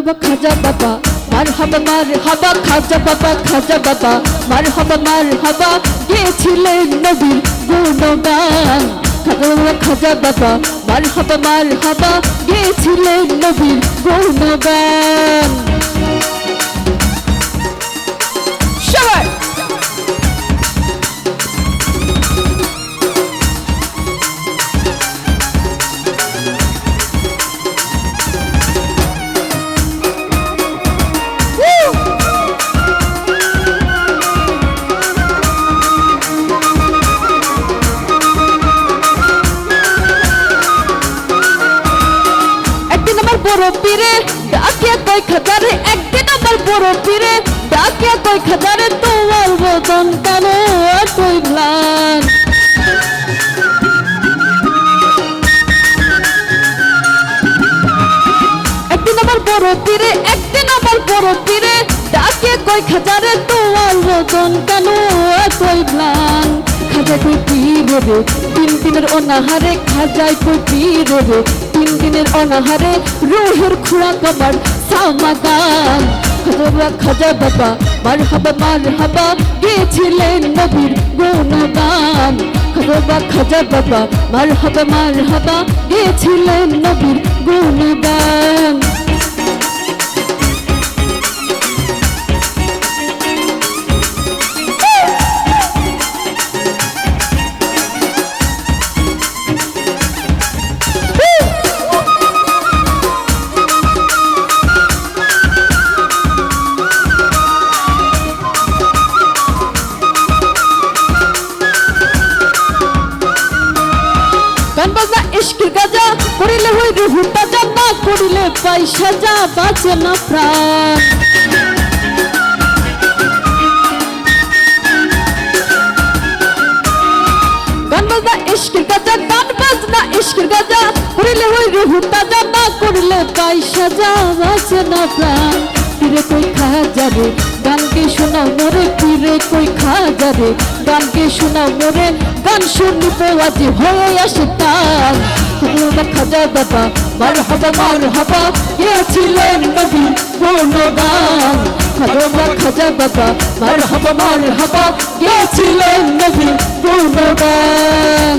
খাজা বাবা মারহাবা মারহাবা খাজা বাবা মারহাবা মারহাবা গেয়েছিলেন নবীর গুণগান খাজা বাবা মারহাবা মারহাবা গেয়েছিলেন নবীর গুণগান সবাই বড় পীরে ডাকে কয় খাজারে একদিন আমার বড় পীরে ডাকে কয় খাজারে তোমার বদন কেন কই ম্লান একদিন আমার বড় পীরে ডাকে কয় খাজারে তোমার বদন কেন কই ম্লান খাজা কই পীরে রে তিন দিনের অনাহারে খাজায় কই পীরে রে তিন দিনের অনাহারে রুহের খুরাক আমার সামাগান খাজা বাবা মারহাবা মারহাবা গেয়েছিলেন নবীর গুণগান খাজা বাবা মারহাবা মারহাবা গেয়েছিলেন নবীর গুণগান ইশকের গাজা করিলে হই রুহু তাজা না করিলে পাই সাজা বাঁচে না প্রাণ গান বাজনা ইশকের গাজা করিলে হই রুহু তাজা না করিলে পাই সাজা বাঁচে না প্রাণ পীরে কই খাজারে গানকে শোনাও মোরে পীরে কই খাজারে গানকে শোনাও মোরে গান শুনিব আজ হয়ে আসে তার খাজা বাবা মারহাবা মারহাবা গেয়েছিলেন নবীর গুণগান খাজা বাবা মারহাবা মারহাবা গেয়েছিলেন নবীর গুণগান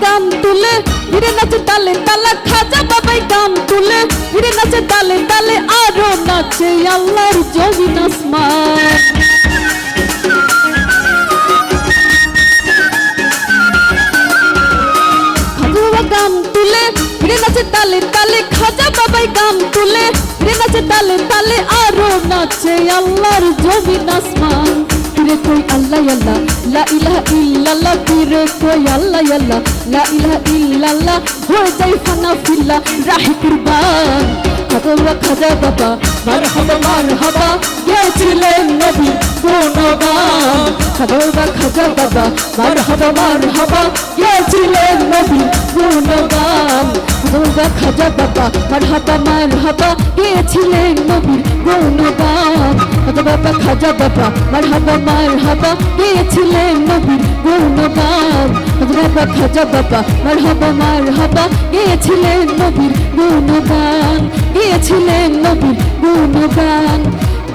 গান তুলে ফিরে নাচে তালে তালা খাজা বাবাই গান তুলে ফিরে নাচে তালে তালে আরো নাচে আল্লাহর জমিন আসমান খাজা গান তুলে ফিরে নাচে তালে তালে খাজা বাবাই গান তুলে ফিরে নাচে তালে তালে আরো নাচে আল্লাহর জমিন আসমান পীরে কই আল্লাহ আল্লাহ লা ইলাহা ইল্লাল্লাহ পীরে কই আল্লাহ আল্লাহ লা ইলাহা ইল্লাল্লাহ হয়ে যায় ফানা ফিল্লাহ রাহে কুরবান খাজা বাবা মারহাবা মারহাবা গেয়েছিলেন নবীর গুণগান খাজা বাবা মারহাবা মারহাবা গেয়েছিলেন নবীর গুণগান খাজা বাবা মারহাবা মারহাবা গেয়েছিলেন নবীর গুণগান খাজা বাবা মারহাবা মারহাবা গেয়েছিলেন নবীর গুণগান খাজা বাবা মারহাবা মারহাবা গেয়েছিলেন নবীর গুণগান গেয়েছিলেন নবীর গুণগান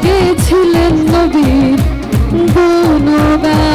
গেয়েছিলেন নবীর গুণগান